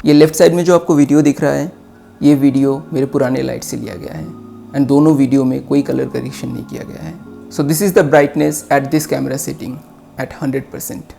ये left side में जो आपको वीडियो दिख रहा है, ये वीडियो मेरे पुराने लाइट से लिया गया है एंड दोनों वीडियो में कोई कलर करेक्शन नहीं किया गया है। So this is the brightness at this camera setting at 100%।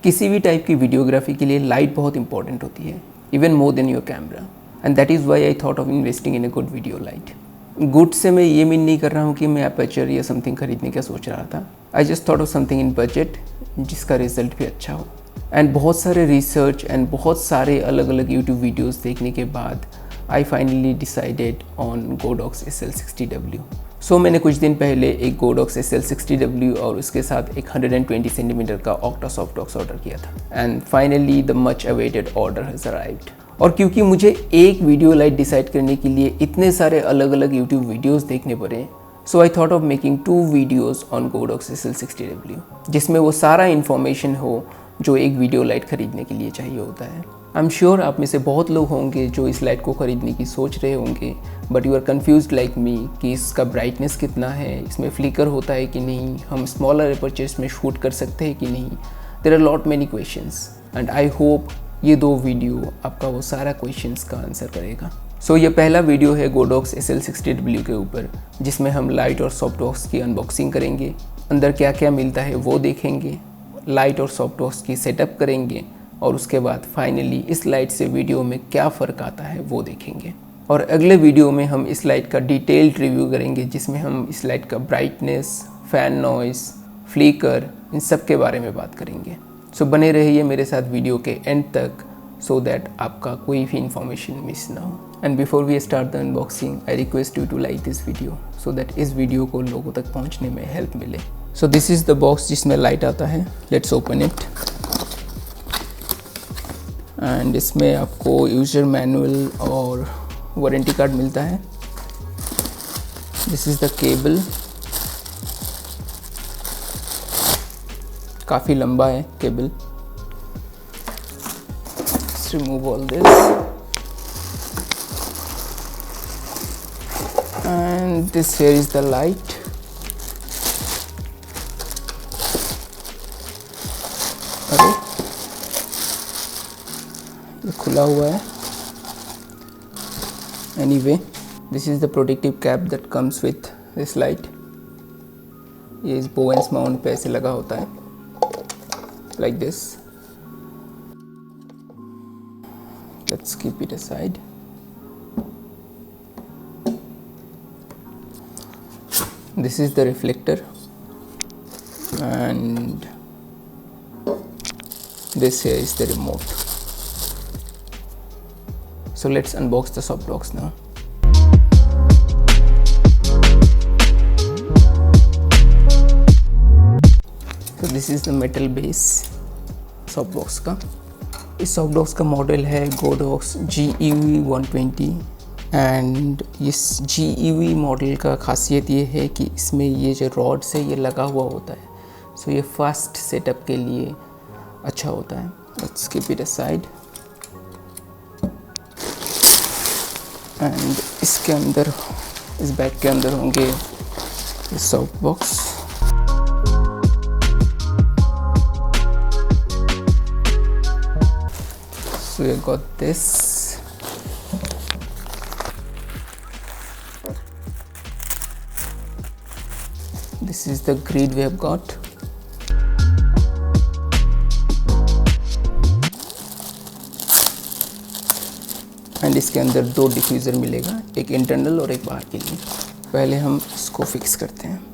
किसी भी टाइप की वीडियोग्राफी के लिए लाइट बहुत इंपॉर्टेंट होती है, even more than your camera, and that is why I thought of investing in a good video light. Good से मैं ये मीन नहीं कर रहा हूँ कि मैं अपर्चर या समथिंग खरीदने का सोच रहा था। I just thought of something in budget जिसका रिजल्ट भी अच्छा हो। एंड बहुत सारे रिसर्च एंड बहुत सारे अलग अलग यूट्यूब वीडियोस देखने के बाद I finally decided on Godox SL60W। सो मैंने कुछ दिन पहले एक गोडॉक्स SL60W और उसके साथ एक 120 सेंटीमीटर का ऑक्टा सॉफ्टबॉक्स ऑर्डर किया था and finally the much awaited order has arrived. और क्योंकि मुझे एक वीडियो लाइट डिसाइड करने के लिए इतने सारे अलग अलग यूट्यूब वीडियोस देखने पड़े, so I thought of making 2 videos on Godox SL60W, जिसमें वो सारा इन्फॉर्मेशन हो जो एक वीडियो लाइट खरीदने के लिए चाहिए होता है। आई एम श्योर आप में से बहुत लोग होंगे जो इस लाइट को ख़रीदने की सोच रहे होंगे, but you are confused like me कि इसका ब्राइटनेस कितना है, इसमें फ्लिकर होता है कि नहीं, हम स्मॉलर अपर्चर्स में शूट कर सकते हैं कि नहीं। There are lot many questions and I hope ये 2 वीडियो आपका वो सारा क्वेश्चंस का आंसर करेगा। सो ये पहला वीडियो है गोडॉक्स SL60W के ऊपर, जिसमें हम लाइट और सॉफ्टबॉक्स की अनबॉक्सिंग करेंगे, अंदर क्या क्या मिलता है वो देखेंगे, लाइट और सॉफ्टबॉक्स की सेटअप करेंगे और उसके बाद फाइनली इस लाइट से वीडियो में क्या फ़र्क आता है वो देखेंगे। और अगले वीडियो में हम इस लाइट का डिटेल्ड रिव्यू करेंगे, जिसमें हम इस लाइट का ब्राइटनेस, फ़ैन नॉइस, फ्लिकर, इन सब के बारे में बात करेंगे। सो बने रहिए मेरे साथ वीडियो के एंड तक सो दैट आपका कोई भी इंफॉर्मेशन मिस ना हो। And before we start the unboxing I request you to like this video so that इस वीडियो को लोगों तक पहुंचने में हेल्प मिले। So this is the box जिसमें लाइट आता है। Let's open it. एंड इसमें आपको यूजर मैनुअल और वारंटी कार्ड मिलता है। दिस इज़ द केबल, काफ़ी लंबा है cable. Let's remove all this and this here is the light। अरे ये खुला हुआ है। Anyway, this is the protective cap that comes with this light। ये इस बोवेंस माउंट पे ऐसे लगा होता है like this। Let's keep it aside। This is the reflector and this here is the remote। So let's unbox the softbox now। तो this is the metal base softbox का। इस सॉफ्टबॉक्स का मॉडल है गोडॉक्स GEV 120 एंड इस GEV model का खासियत ये है कि इसमें ये जो रॉड्स है ये लगा हुआ होता है, सो ये फास्ट सेटअप के लिए अच्छा होता है। Let's keep it aside. And इसके अंदर, इस बैग के अंदर होंगे इस softbox. So we got this। This is the grid we have got। And इसके अंदर 2 डिफ्यूज़र मिलेगा, एक इंटरनल और एक बाहर के लिए। पहले हम इसको फिक्स करते हैं।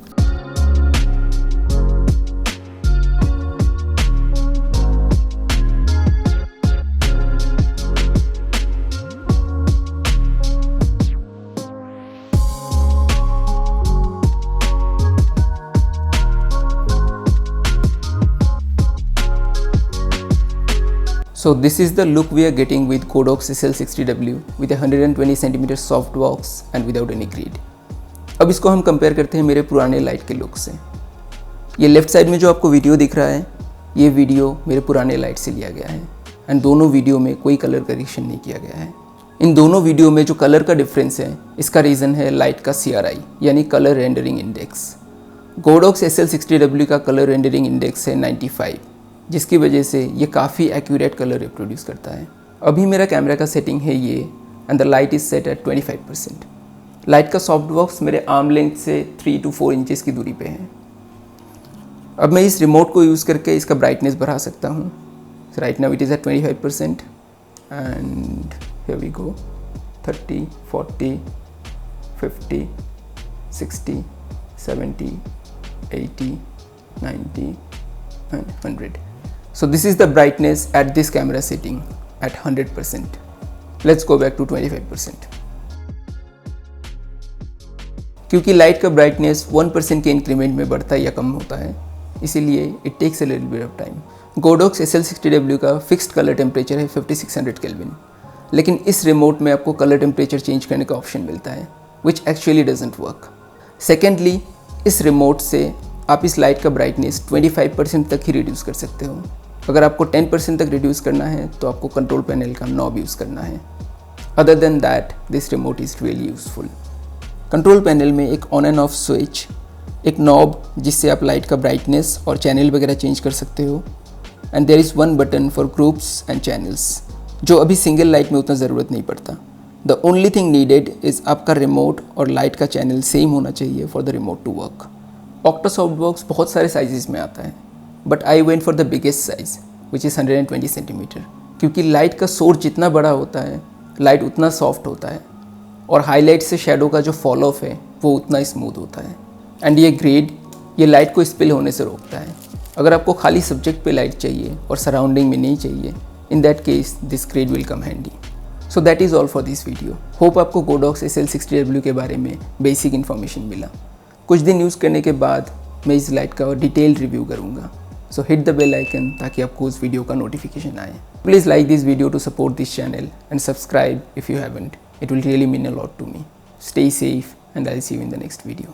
So this is the look we are getting with Godox SL60W with a 120 cm softbox and without any grid। अब इसको हम कंपेयर करते हैं मेरे पुराने लाइट के लुक से। ये लेफ़्ट साइड में जो आपको वीडियो दिख रहा है, ये वीडियो मेरे पुराने लाइट से लिया गया है एंड दोनों वीडियो में कोई कलर करेक्शन नहीं किया गया है। इन दोनों वीडियो में जो कलर का डिफरेंस है, इसका रीज़न है लाइट का CRI यानी colour rendering index. Godox SL60W का कलर रेंडरिंग इंडेक्स है 95 जिसकी वजह से ये काफ़ी एक्यूरेट कलर रिप्रोड्यूस करता है। अभी मेरा कैमरा का सेटिंग है ये, and the light is set at 25%। Light का सॉफ्ट बॉक्स मेरे आर्म लेंथ से 3 to 4 इंचेस की दूरी पे है। अब मैं इस रिमोट को यूज़ करके इसका ब्राइटनेस बढ़ा सकता हूँ। Right now it is at 25% and here we go 30, 40, 50, 60, 70, 80, 90 and 100. So this is the brightness at this camera setting at 100%. Let's go back to 25%. क्योंकि लाइट का ब्राइटनेस 1% के इंक्रीमेंट में बढ़ता है या कम होता है, इसीलिए it takes a little bit of time. Godox SL60W का फिक्स्ड कलर टेम्परेचर है 5600 केल्विन, लेकिन इस रिमोट में आपको कलर टेम्परेचर चेंज करने का ऑप्शन मिलता है, which actually doesn't work. Secondly, इस रिमोट से आप इस लाइट का ब्राइटनेस 25% तक ही रिड्यूस कर सकते हो। अगर आपको 10% तक रिड्यूस करना है तो आपको कंट्रोल पैनल का नॉब यूज़ करना है। Other than that this remote is really useful. Control panel में एक ऑन एंड ऑफ स्विच, एक नॉब जिससे आप लाइट का ब्राइटनेस और चैनल वगैरह चेंज कर सकते हो, and there is one button for groups and channels, जो अभी सिंगल लाइट में उतना ज़रूरत नहीं पड़ता। The only thing needed is आपका रिमोट और लाइट का चैनल सेम होना चाहिए for the remote to work. Octa soft box बहुत सारे साइजेस में आता है, but I went for the biggest size which is 120 centimeter, क्योंकि लाइट का सोर्स जितना बड़ा होता है लाइट उतना सॉफ्ट होता है, और हाईलाइट से शेडो का जो फॉल ऑफ है वो उतना स्मूथ होता है। एंड ये ग्रेड ये लाइट को स्पिल होने से रोकता है। अगर आपको खाली सब्जेक्ट पे लाइट चाहिए और सराउंडिंग में नहीं चाहिए, in that case this grade will come handy. So that is all for this video. Hope आपको Godox SL60W के बारे में बेसिक इन्फॉर्मेशन मिला। कुछ दिन यूज़ करने के बाद मैं इस लाइट का डिटेल रिव्यू करूँगा। So hit the bell icon ताकि आपको उस वीडियो का नोटिफिकेशन आए। Please like this video to support this channel and subscribe if you haven't. It will really mean a lot to me. Stay safe and I'll see you in the next video.